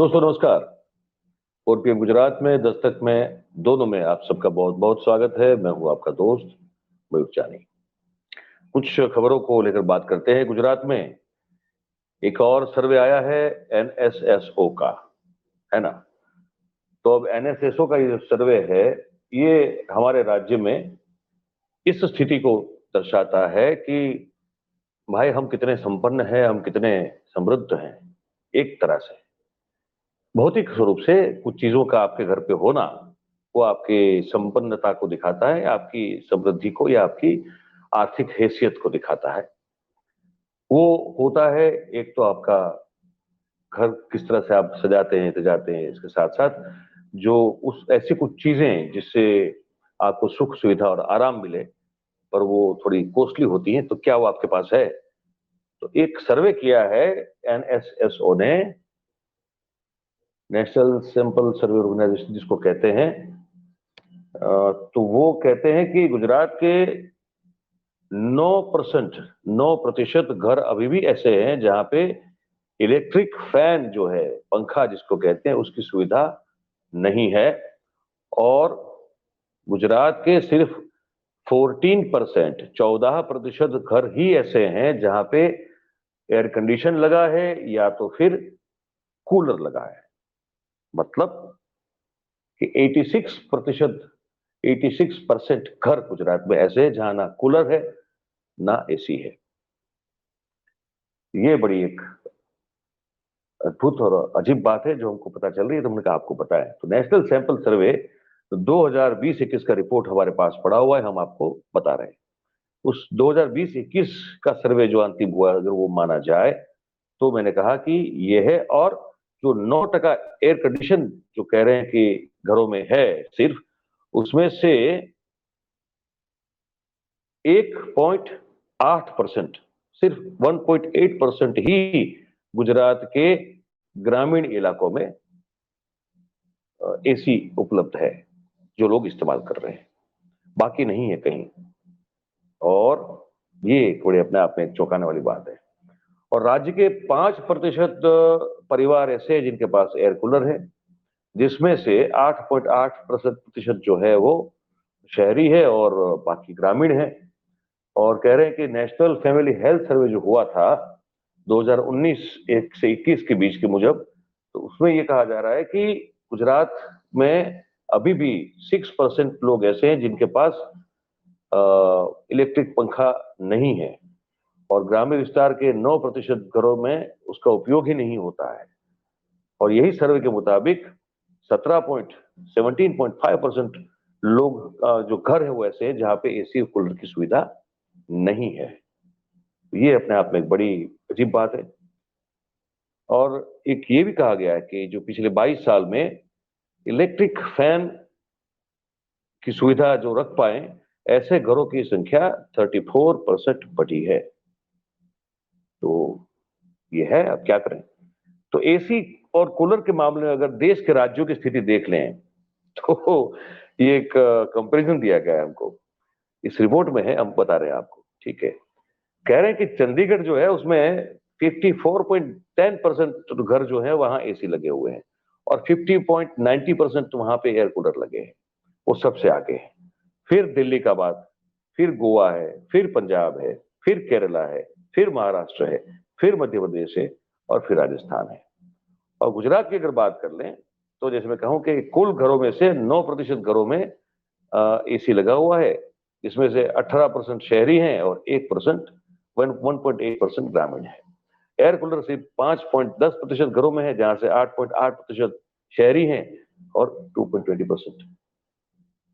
दोस्तों नमस्कार। 4 PM गुजरात में, दस्तक में, दोनों में आप सबका बहुत बहुत स्वागत है। मैं हूं आपका दोस्त मयूर चानी। कुछ खबरों को लेकर बात करते हैं। गुजरात में एक और सर्वे आया है NSSO का, है ना। तो अब NSSO का ये सर्वे है, ये हमारे राज्य में इस स्थिति को दर्शाता है कि भाई हम कितने संपन्न हैं, हम कितने समृद्ध हैं। एक तरह से भौतिक स्वरूप से कुछ चीजों का आपके घर पे होना वो आपकी संपन्नता को दिखाता है, आपकी समृद्धि को या आपकी आर्थिक हैसियत को दिखाता है। वो होता है एक तो आपका घर किस तरह से आप सजाते हैं, इसके साथ साथ जो उस ऐसी कुछ चीजें जिससे आपको सुख सुविधा और आराम मिले, पर वो थोड़ी कॉस्टली होती हैं, तो क्या वो आपके पास है? तो एक सर्वे किया है NSSO ने, नेशनल सैंपल सर्वे ऑर्गेनाइजेशन जिसको कहते हैं। तो वो कहते हैं कि गुजरात के 9% घर अभी भी ऐसे हैं जहां पे इलेक्ट्रिक फैन जो है, पंखा जिसको कहते हैं, उसकी सुविधा नहीं है। और गुजरात के सिर्फ 14% घर ही ऐसे हैं जहां पे एयर कंडीशन लगा है या तो फिर कूलर लगा है। मतलब कि 86% घर गुजरात में ऐसे हैं जहां ना कूलर है ना एसी है। ये बड़ी एक अद्भुत और अजीब बात है जो हमको पता चल रही है, तो हमने कहा आपको पता है। तो नेशनल सैंपल सर्वे 2020-21 का रिपोर्ट हमारे पास पड़ा हुआ है, हम आपको बता रहे हैं। उस 2020-21 का सर्वे जो अंतिम हुआ, अगर वो माना जाए तो मैंने कहा कि ये है। और जो 9% एयर कंडीशन जो कह रहे हैं कि घरों में है सिर्फ, उसमें से 1.8%, सिर्फ 1.8% ही गुजरात के ग्रामीण इलाकों में एसी उपलब्ध है जो लोग इस्तेमाल कर रहे हैं, बाकी नहीं है कहीं। और ये बड़े अपने आप में एक चौंकाने वाली बात है। और राज्य के 5% परिवार ऐसे हैं जिनके पास एयर कूलर है, जिसमें से 8.8% जो है वो शहरी है और बाकी ग्रामीण है। और कह रहे हैं कि नेशनल फैमिली हेल्थ सर्वे जो हुआ था 2019 से 21 के बीच के मुजब, तो उसमें ये कहा जा रहा है कि गुजरात में अभी भी 6% लोग ऐसे हैं जिनके पास इलेक्ट्रिक पंखा नहीं है। और ग्रामीण विस्तार के 9% घरों में उसका उपयोग ही नहीं होता है। और यही सर्वे के मुताबिक 17.5% लोग जो घर है वो ऐसे हैं जहां पे एसी कूलर की सुविधा नहीं है। ये अपने आप में एक बड़ी अजीब बात है। और एक ये भी कहा गया है कि जो पिछले 22 साल में इलेक्ट्रिक फैन की सुविधा जो रख पाए, ऐसे घरों की संख्या 34% बढ़ी है। तो ये है, अब क्या करें। तो एसी और कूलर के मामले में अगर देश के राज्यों की स्थिति देख लें तो ये एक कंपैरिजन दिया गया है हमको, इस रिपोर्ट में है, हम बता रहे हैं आपको। ठीक है, कह रहे हैं कि चंडीगढ़ जो है उसमें 54.10% घर जो है वहां एसी लगे हुए हैं और 50.90% वहां पे एयर कूलर लगे हैं। वो सबसे आगे है। फिर दिल्ली का बाद, फिर गोवा है, फिर पंजाब है, फिर केरला है, फिर महाराष्ट्र है, फिर मध्य प्रदेश है और फिर राजस्थान है। और गुजरात की अगर बात कर लें तो जैसे मैं कहूं कि कुल घरों में से 9% घरों में एसी लगा हुआ है, इसमें से 18% शहरी हैं और 1.8% ग्रामीण है। एयर कूलर सिर्फ 5.10% घरों में है, जहां से 8.8% शहरी हैं और 2.20%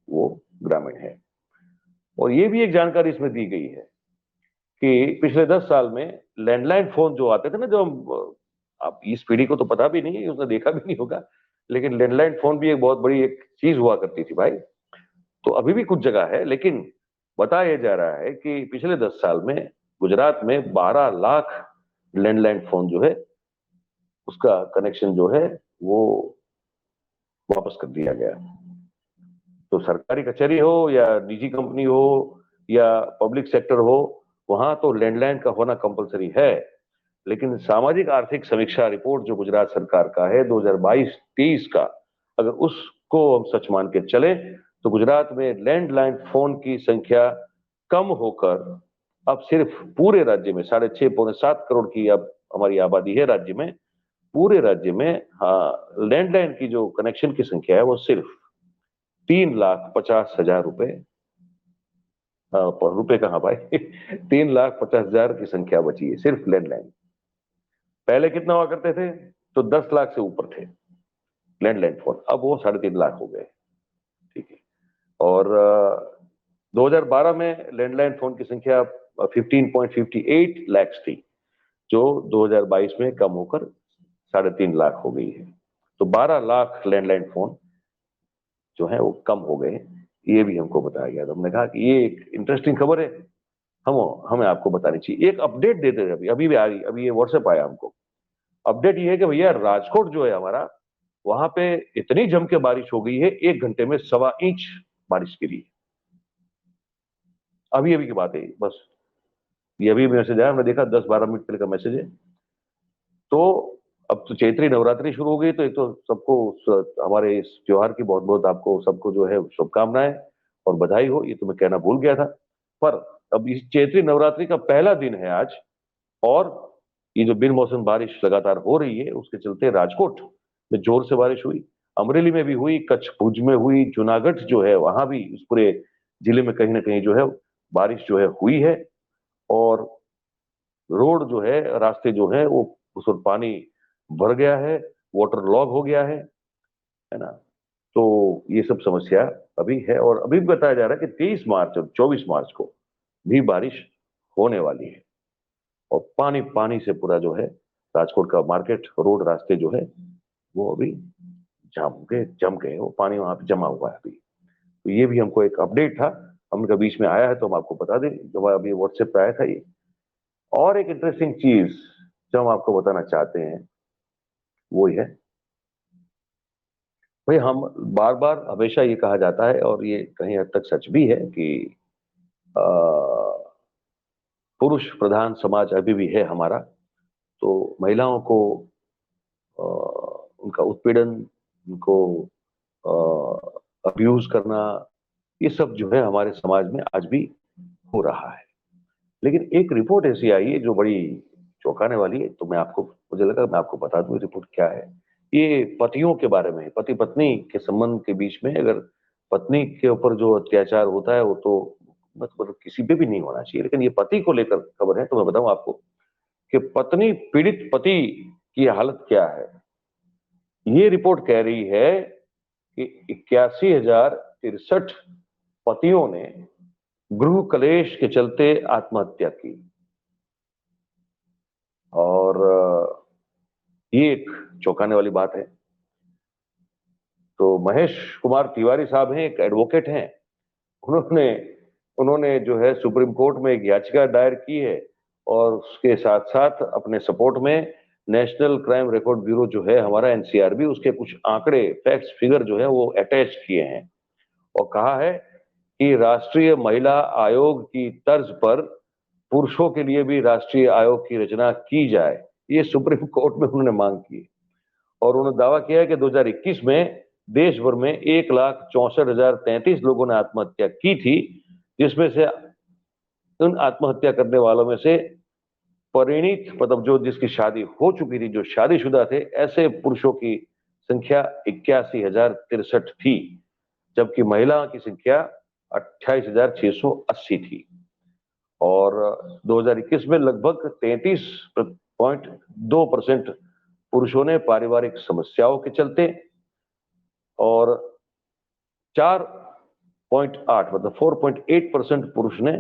वो ग्रामीण है। और ये भी एक जानकारी इसमें दी गई है कि पिछले 10 साल में लैंडलाइन फोन जो आते थे ना, जो आप इस पीढ़ी को तो पता भी नहीं है, उसने देखा भी नहीं होगा, लेकिन लैंडलाइन फोन भी एक बहुत बड़ी एक चीज हुआ करती थी भाई। तो अभी भी कुछ जगह है, लेकिन बताया जा रहा है कि पिछले 10 साल में गुजरात में 12 लाख लैंडलाइन फोन जो है उसका कनेक्शन जो है वो वापस कर दिया गया। तो सरकारी कचहरी हो या निजी कंपनी हो या पब्लिक सेक्टर हो, वहां तो लैंडलाइन का होना कंपलसरी है, लेकिन सामाजिक आर्थिक समीक्षा रिपोर्ट जो गुजरात सरकार का है 2022-23 का, अगर उसको हम सच मान के चले तो गुजरात में लैंडलाइन फोन की संख्या कम होकर अब सिर्फ पूरे राज्य में 6.5-7 करोड़ की अब हमारी आबादी है राज्य में, पूरे राज्य में हाँ लैंडलाइन की जो कनेक्शन की संख्या है वो सिर्फ 3,50,000 रुपए, रुपए कहाँ भाई 3,50,000 की संख्या बची है सिर्फ लैंडलाइन। पहले कितना हुआ करते थे? तो 10 लाख से ऊपर थे लैंडलाइन फोन, अब वो 3.5 लाख हो गए। ठीक है। और 2012 में लैंडलाइन फोन की संख्या 15.58 लाख थी, जो 2022 में कम होकर 3.5 लाख हो गई है। तो 12 लाख लैंडलाइन फोन जो है वो कम हो गए, ये भी हमको बताया गया। तो हमने कहा कि ये एक इंटरेस्टिंग खबर है, हमें आपको बतानी चाहिए। एक अपडेट देते थे, अभी भी आ रही, अभी ये व्हाट्सएप आया हमको। अपडेट ये है कि भैया राजकोट जो है हमारा, वहां पे इतनी जम के बारिश हो गई है, 1 घंटे में 1.25 इंच बारिश गिरी। अभी अभी की बात है बस, ये अभी मैसेज आया, हमने देखा 10-12 मिनट पहले का मैसेज है। तो अब तो चैत्री नवरात्रि शुरू हो गई, तो एक तो सबको हमारे इस त्योहार की बहुत बहुत आपको सबको जो है शुभकामनाएं और बधाई हो, ये तो मैं कहना भूल गया था। पर अब इस चैत्री नवरात्रि का पहला दिन है आज, और ये जो बिन मौसम बारिश लगातार हो रही है उसके चलते राजकोट में जोर से बारिश हुई, अमरेली में भी हुई, कच्छ भुज में हुई, जूनागढ़ जो है वहां भी इस पूरे जिले में कहीं ना कहीं जो है बारिश जो है हुई है। और रोड जो है, रास्ते जो है वो उस पर पानी भर गया है, वाटर लॉग हो गया है ना। तो ये सब समस्या अभी है, और अभी भी बताया जा रहा है कि 23 मार्च और 24 मार्च को भी बारिश होने वाली है। और पानी पानी से पूरा जो है राजकोट का मार्केट रोड रास्ते जो है वो अभी जम गए, वो पानी वहां पे जमा हुआ है अभी। तो ये भी हमको एक अपडेट था, हमने कहा बीच में आया है तो हम आपको बता दें, जब अभी व्हाट्सएप पे आया था ये। और एक इंटरेस्टिंग चीज जो हम आपको बताना चाहते हैं वो ये है, भाई हम बार बार हमेशा ये कहा जाता है, और ये कहीं हद तक सच भी है कि अ, पुरुष प्रधान समाज अभी भी है हमारा। तो महिलाओं को उनका उत्पीड़न, उनको अब्यूज करना, ये सब जो है हमारे समाज में आज भी हो रहा है। लेकिन एक रिपोर्ट ऐसी आई है जो बड़ी चौंकाने वाली है, तो मैं आपको, मुझे लगा मैं आपको बता दूं रिपोर्ट क्या है। ये पतियों के बारे में है, पति पत्नी के संबंध के बीच में अगर पत्नी के ऊपर जो अत्याचार होता है वो तो मतलब किसी पे भी नहीं होना चाहिए, लेकिन ये पति को लेकर खबर है। तो मैं बताऊं आपको कि पत्नी पीड़ित पति की हालत क्या है। ये रिपोर्ट कह रही है कि 81,063 पतियों ने गृह कलेश के चलते आत्महत्या की। और ये एक चौंकाने वाली बात है। तो महेश कुमार तिवारी साहब हैं, एक एडवोकेट हैं, उन्होंने उन्होंने जो है सुप्रीम कोर्ट में एक याचिका दायर की है, और उसके साथ साथ अपने सपोर्ट में नेशनल क्राइम रिकॉर्ड ब्यूरो जो है हमारा एनसीआरबी, उसके कुछ आंकड़े फैक्ट्स फिगर जो है वो अटैच किए हैं, और कहा है कि राष्ट्रीय महिला आयोग की तर्ज पर पुरुषों के लिए भी राष्ट्रीय आयोग की रचना की जाए। ये सुप्रीम कोर्ट में उन्होंने मांग की, और उन्होंने दावा किया है कि 2021 में देश भर में 1,64,033 लोगों ने आत्महत्या की थी, जिसमें से उन आत्महत्या करने वालों में से परिणीत मतलब जो जिसकी शादी हो चुकी थी, जो शादीशुदा थे, ऐसे पुरुषों की संख्या 81,063 थी, जबकि महिलाओं की संख्या 28,680 थी। और 2021 में लगभग 33.2% पुरुषों ने पारिवारिक समस्याओं के चलते, और 4.8 मतलब 4.8% पुरुष ने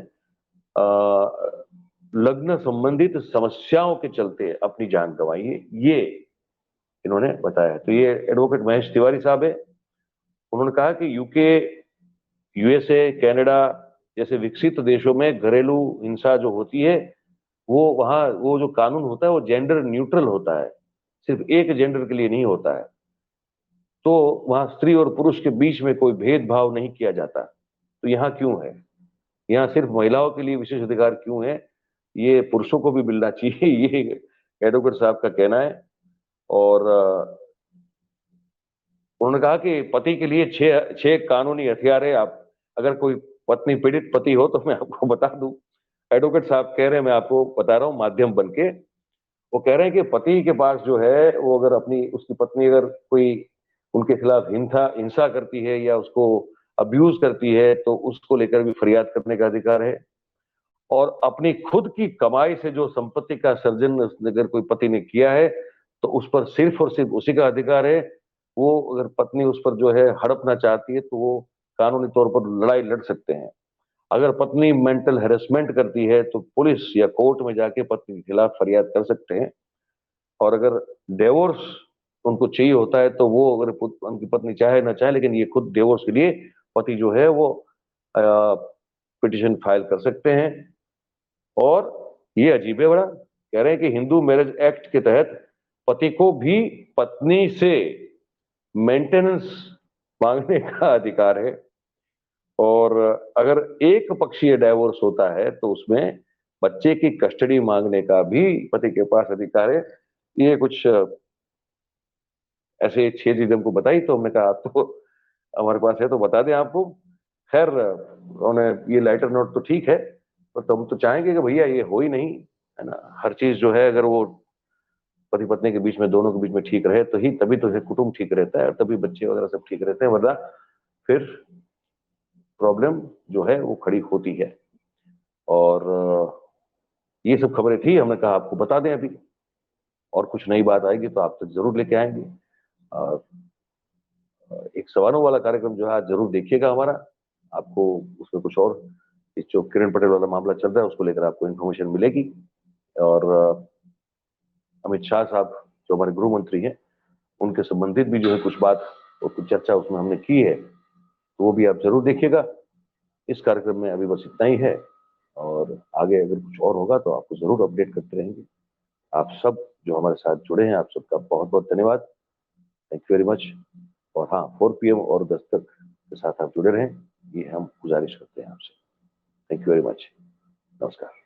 लग्न संबंधित समस्याओं के चलते अपनी जान गंवाई है, ये इन्होंने बताया। तो ये एडवोकेट महेश तिवारी साहब है, उन्होंने कहा कि यूके, यूएसए, कनाडा जैसे विकसित देशों में घरेलू हिंसा जो होती है, वो वहां वो जो कानून होता है वो जेंडर न्यूट्रल होता है, सिर्फ एक जेंडर के लिए नहीं होता है। तो वहां स्त्री और पुरुष के बीच में कोई भेदभाव नहीं किया जाता। तो यहाँ क्यों है, यहाँ सिर्फ महिलाओं के लिए विशेष अधिकार क्यों है, ये पुरुषों को भी मिलना चाहिए, ये एडवोकेट साहब का कहना है। और उन्होंने कहा कि पति के लिए छह कानूनी हथियार है। आप अगर कोई पत्नी पीड़ित पति हो तो मैं आपको बता दूं, एडवोकेट साहब कह रहे हैं, मैं आपको बता रहा हूं माध्यम बन के। वो कह रहे हैं कि पति के पास जो है वो अगर उसकी पत्नी अगर कोई उनके खिलाफ हिंसा करती है या उसको अब्यूज करती है तो उसको लेकर भी फरियाद करने का अधिकार है। और अपनी खुद की कमाई से जो संपत्ति का सर्जन अगर कोई पति ने किया है तो उस पर सिर्फ और सिर्फ उसी का अधिकार है। वो अगर पत्नी उस पर जो है हड़पना चाहती है तो वो कानूनी तौर पर लड़ाई लड़ सकते हैं। अगर पत्नी मेंटल हैरेसमेंट करती है तो पुलिस या कोर्ट में जाके पत्नी के खिलाफ फरियाद कर सकते हैं। और अगर डिवोर्स उनको चाहिए होता है तो वो अगर उनकी पत्नी चाहे ना चाहे लेकिन ये खुद डिवोर्स के लिए पति जो है वो पिटिशन फाइल कर सकते हैं। और ये अजीब है बड़ा, कह रहे हैं कि हिंदू मैरिज एक्ट के तहत पति को भी पत्नी से मेंटेनेंस मांगने का अधिकार है। और अगर एक पक्षीय डाइवोर्स होता है तो उसमें बच्चे की कस्टडी मांगने का भी पति के पास अधिकार है। ये कुछ ऐसे 6 चीजें हमको बताई तो हमने कहा तो हमारे पास है तो बता दें आपको। खैर उन्होंने ये लेटर नोट तो ठीक है, तो हम तो चाहेंगे कि भैया ये हो ही नहीं, है ना। हर चीज जो है अगर वो पति पत्नी के बीच में दोनों के बीच में ठीक रहे तो ही तभी तो कुटुंब ठीक रहता है और तभी बच्चे वगैरह सब ठीक रहते हैं, वरना फिर प्रॉब्लम जो है वो खड़ी होती है। और ये सब खबरें थी, हमने कहा आपको बता दें अभी। और कुछ नई बात आएगी तो आप तक जरूर लेके आएंगे। एक सवालों वाला कार्यक्रम जो है आज जरूर देखिएगा हमारा। आपको उसमें कुछ और इस जो किरण पटेल वाला मामला चल रहा है उसको लेकर आपको इन्फॉर्मेशन मिलेगी। और अमित शाह साहब जो हमारे गृह मंत्री हैं उनके संबंधित भी जो है कुछ बात और कुछ चर्चा उसमें हमने की है, तो वो भी आप जरूर देखिएगा। इस कार्यक्रम में अभी बस इतना ही है और आगे अगर कुछ और होगा तो आपको जरूर अपडेट करते रहेंगे। आप सब जो हमारे साथ जुड़े हैं आप सबका बहुत बहुत धन्यवाद। Thank you very much. और हाँ, 4 PM और दस्तक के साथ आप जुड़े रहें, ये हम गुजारिश करते हैं आपसे। Thank you very much. नमस्कार।